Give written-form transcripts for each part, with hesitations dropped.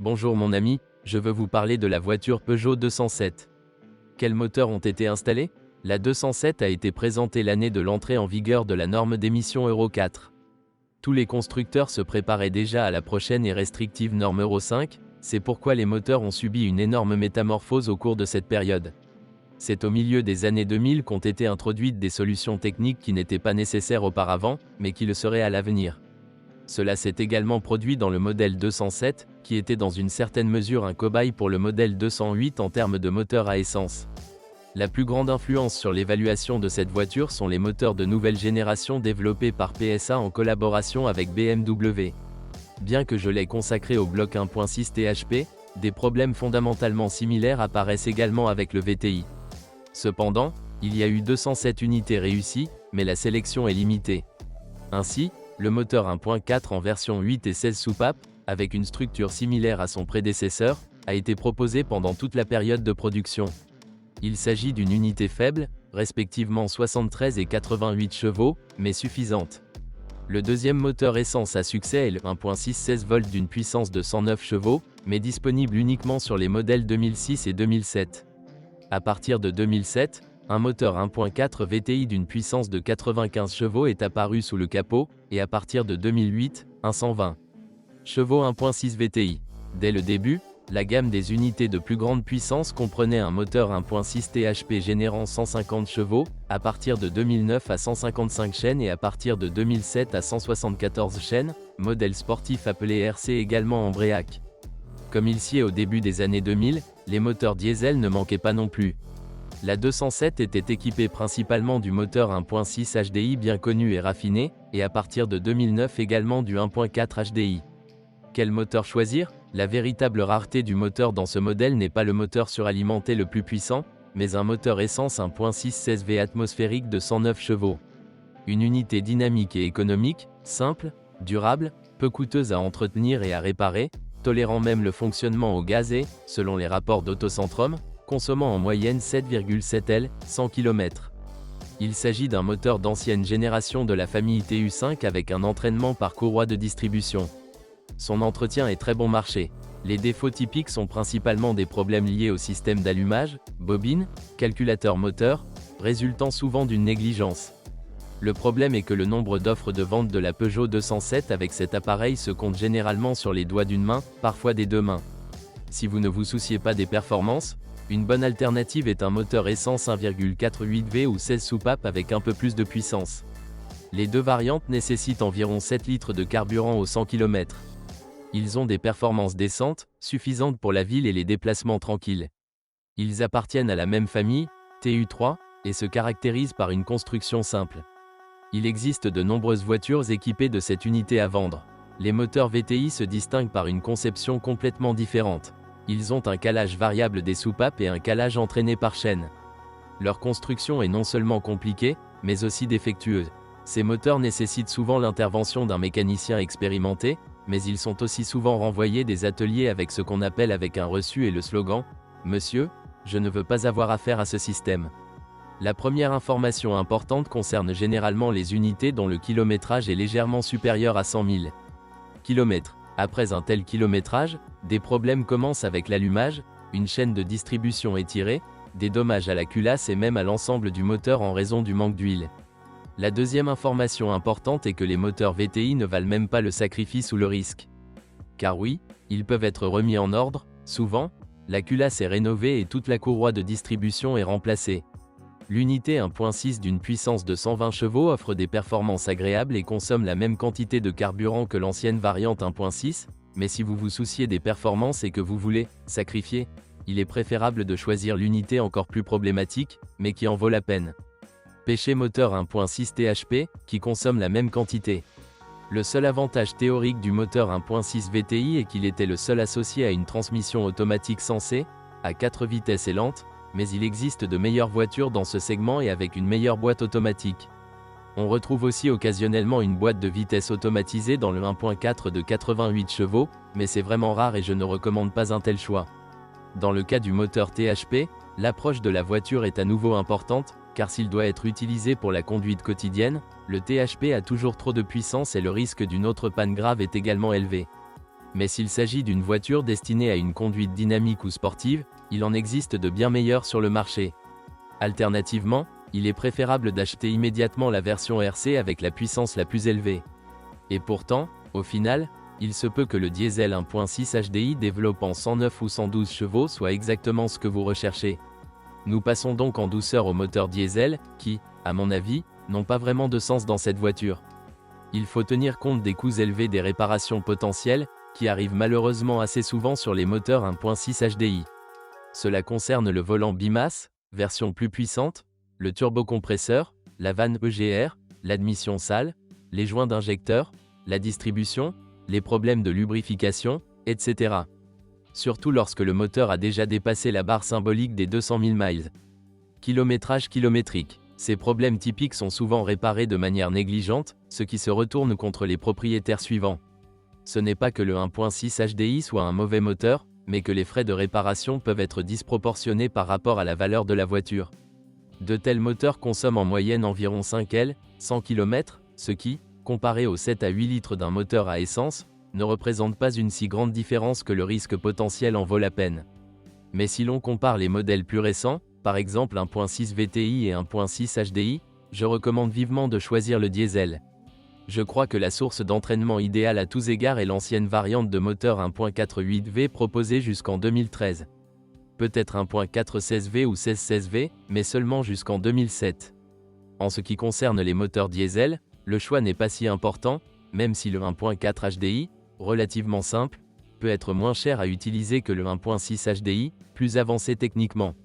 Bonjour mon ami, je veux vous parler de la voiture Peugeot 207. Quels moteurs ont été installés? La 207 a été présentée l'année de l'entrée en vigueur de la norme d'émission Euro 4. Tous les constructeurs se préparaient déjà à la prochaine et restrictive norme Euro 5, c'est pourquoi les moteurs ont subi une énorme métamorphose au cours de cette période. C'est au milieu des années 2000 qu'ont été introduites des solutions techniques qui n'étaient pas nécessaires auparavant, mais qui le seraient à l'avenir. Cela s'est également produit dans le modèle 207, qui était dans une certaine mesure un cobaye pour le modèle 208 en termes de moteur à essence. La plus grande influence sur l'évaluation de cette voiture sont les moteurs de nouvelle génération développés par PSA en collaboration avec BMW. Bien que je l'ai consacré au bloc 1.6 THP, des problèmes fondamentalement similaires apparaissent également avec le VTI. Cependant, il y a eu 207 unités réussies, mais la sélection est limitée. Ainsi, le moteur 1.4 en version 8 et 16 soupapes, avec une structure similaire à son prédécesseur, a été proposé pendant toute la période de production. Il s'agit d'une unité faible, respectivement 73 et 88 chevaux, mais suffisante. Le deuxième moteur essence à succès est le 1.6 16 volts d'une puissance de 109 chevaux, mais disponible uniquement sur les modèles 2006 et 2007. À partir de 2007, un moteur 1.4 VTI d'une puissance de 95 chevaux est apparu sous le capot, et à partir de 2008, un 120 chevaux 1.6 VTI. Dès le début, la gamme des unités de plus grande puissance comprenait un moteur 1.6 THP générant 150 chevaux, à partir de 2009 à 155 chaînes et à partir de 2007 à 174 chaînes, modèle sportif appelé RC également en Bréac. Comme il sied au début des années 2000, les moteurs diesel ne manquaient pas non plus. La 207 était équipée principalement du moteur 1.6 HDI bien connu et raffiné, et à partir de 2009 également du 1.4 HDI. Quel moteur choisir? La véritable rareté du moteur dans ce modèle n'est pas le moteur suralimenté le plus puissant, mais un moteur essence 1.6 16 V atmosphérique de 109 chevaux. Une unité dynamique et économique, simple, durable, peu coûteuse à entretenir et à réparer, tolérant même le fonctionnement au gaz et, selon les rapports d'Autocentrum, consommant en moyenne 7,7 L, 100 km. Il s'agit d'un moteur d'ancienne génération de la famille TU5 avec un entraînement par courroie de distribution. Son entretien est très bon marché. Les défauts typiques sont principalement des problèmes liés au système d'allumage, bobine, calculateur moteur, résultant souvent d'une négligence. Le problème est que le nombre d'offres de vente de la Peugeot 207 avec cet appareil se compte généralement sur les doigts d'une main, parfois des deux mains. Si vous ne vous souciez pas des performances, une bonne alternative est un moteur essence 1,48 V ou 16 soupapes avec un peu plus de puissance. Les deux variantes nécessitent environ 7 litres de carburant au 100 km. Ils ont des performances décentes, suffisantes pour la ville et les déplacements tranquilles. Ils appartiennent à la même famille, TU3, et se caractérisent par une construction simple. Il existe de nombreuses voitures équipées de cette unité à vendre. Les moteurs VTI se distinguent par une conception complètement différente. Ils ont un calage variable des soupapes et un calage entraîné par chaîne. Leur construction est non seulement compliquée, mais aussi défectueuse. Ces moteurs nécessitent souvent l'intervention d'un mécanicien expérimenté, mais ils sont aussi souvent renvoyés des ateliers avec ce qu'on appelle avec un reçu et le slogan « Monsieur, je ne veux pas avoir affaire à ce système ». La première information importante concerne généralement les unités dont le kilométrage est légèrement supérieur à 100 000 km. Après un tel kilométrage, des problèmes commencent avec l'allumage, une chaîne de distribution étirée, des dommages à la culasse et même à l'ensemble du moteur en raison du manque d'huile. La deuxième information importante est que les moteurs VTI ne valent même pas le sacrifice ou le risque. Car oui, ils peuvent être remis en ordre, souvent, la culasse est rénovée et toute la courroie de distribution est remplacée. L'unité 1.6 d'une puissance de 120 chevaux offre des performances agréables et consomme la même quantité de carburant que l'ancienne variante 1.6, mais si vous vous souciez des performances et que vous voulez sacrifier, il est préférable de choisir l'unité encore plus problématique, mais qui en vaut la peine. Pêcher moteur 1.6 THP, qui consomme la même quantité. Le seul avantage théorique du moteur 1.6 VTI est qu'il était le seul associé à une transmission automatique sensée, à 4 vitesses et lente, mais il existe de meilleures voitures dans ce segment et avec une meilleure boîte automatique. On retrouve aussi occasionnellement une boîte de vitesse automatisée dans le 1.4 de 88 chevaux, mais c'est vraiment rare et je ne recommande pas un tel choix. Dans le cas du moteur THP, l'approche de la voiture est à nouveau importante, car s'il doit être utilisé pour la conduite quotidienne, le THP a toujours trop de puissance et le risque d'une autre panne grave est également élevé. Mais s'il s'agit d'une voiture destinée à une conduite dynamique ou sportive, il en existe de bien meilleures sur le marché. Alternativement, il est préférable d'acheter immédiatement la version RC avec la puissance la plus élevée. Et pourtant, au final, il se peut que le diesel 1.6 HDI développant 109 ou 112 chevaux soit exactement ce que vous recherchez. Nous passons donc en douceur aux moteurs diesel, qui, à mon avis, n'ont pas vraiment de sens dans cette voiture. Il faut tenir compte des coûts élevés des réparations potentielles, qui arrivent malheureusement assez souvent sur les moteurs 1.6 HDI. Cela concerne le volant bimasse, version plus puissante, le turbocompresseur, la vanne EGR, l'admission sale, les joints d'injecteur, la distribution, les problèmes de lubrification, etc. Surtout lorsque le moteur a déjà dépassé la barre symbolique des 200 000 miles. Kilométrage kilométrique. Ces problèmes typiques sont souvent réparés de manière négligente, ce qui se retourne contre les propriétaires suivants. Ce n'est pas que le 1.6 HDI soit un mauvais moteur, mais que les frais de réparation peuvent être disproportionnés par rapport à la valeur de la voiture. De tels moteurs consomment en moyenne environ 5 L, 100 km, ce qui, comparé aux 7 à 8 litres d'un moteur à essence, ne représente pas une si grande différence que le risque potentiel en vaut la peine. Mais si l'on compare les modèles plus récents, par exemple 1.6 VTI et 1.6 HDI, je recommande vivement de choisir le diesel. Je crois que la source d'entraînement idéale à tous égards est l'ancienne variante de moteur 1.4 8V proposée jusqu'en 2013. Peut-être 1.4 16V ou 16 16V, mais seulement jusqu'en 2007. En ce qui concerne les moteurs diesel, le choix n'est pas si important, même si le 1.4 HDI, relativement simple, peut être moins cher à utiliser que le 1.6 HDI, plus avancé techniquement.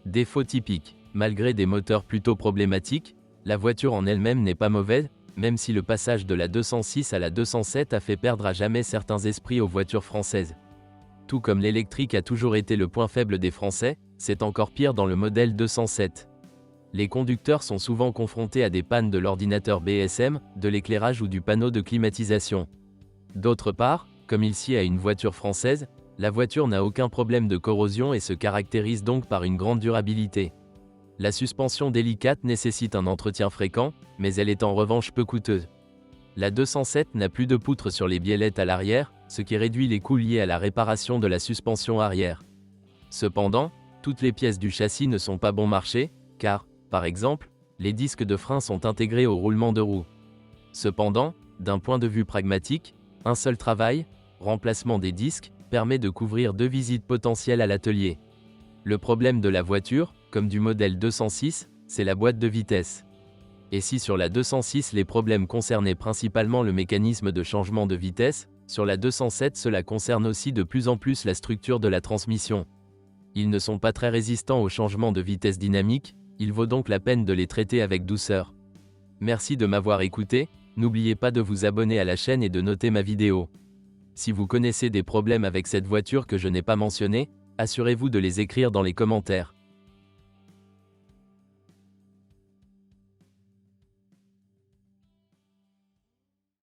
Défaut typique. Malgré des moteurs plutôt problématiques, la voiture en elle-même n'est pas mauvaise, même si le passage de la 206 à la 207 a fait perdre à jamais certains esprits aux voitures françaises. Tout comme l'électrique a toujours été le point faible des Français, c'est encore pire dans le modèle 207. Les conducteurs sont souvent confrontés à des pannes de l'ordinateur BSM, de l'éclairage ou du panneau de climatisation. D'autre part, comme il sied à une voiture française, la voiture n'a aucun problème de corrosion et se caractérise donc par une grande durabilité. La suspension délicate nécessite un entretien fréquent, mais elle est en revanche peu coûteuse. La 207 n'a plus de poutres sur les biellettes à l'arrière, ce qui réduit les coûts liés à la réparation de la suspension arrière. Cependant, toutes les pièces du châssis ne sont pas bon marché, car, par exemple, les disques de frein sont intégrés au roulement de roue. Cependant, d'un point de vue pragmatique, un seul travail, remplacement des disques, permet de couvrir 2 visites potentielles à l'atelier. Le problème de la voiture, comme du modèle 206, c'est la boîte de vitesse. Et si sur la 206 les problèmes concernaient principalement le mécanisme de changement de vitesse, sur la 207 cela concerne aussi de plus en plus la structure de la transmission. Ils ne sont pas très résistants au changement de vitesse dynamique, il vaut donc la peine de les traiter avec douceur. Merci de m'avoir écouté, n'oubliez pas de vous abonner à la chaîne et de noter ma vidéo. Si vous connaissez des problèmes avec cette voiture que je n'ai pas mentionné, assurez-vous de les écrire dans les commentaires.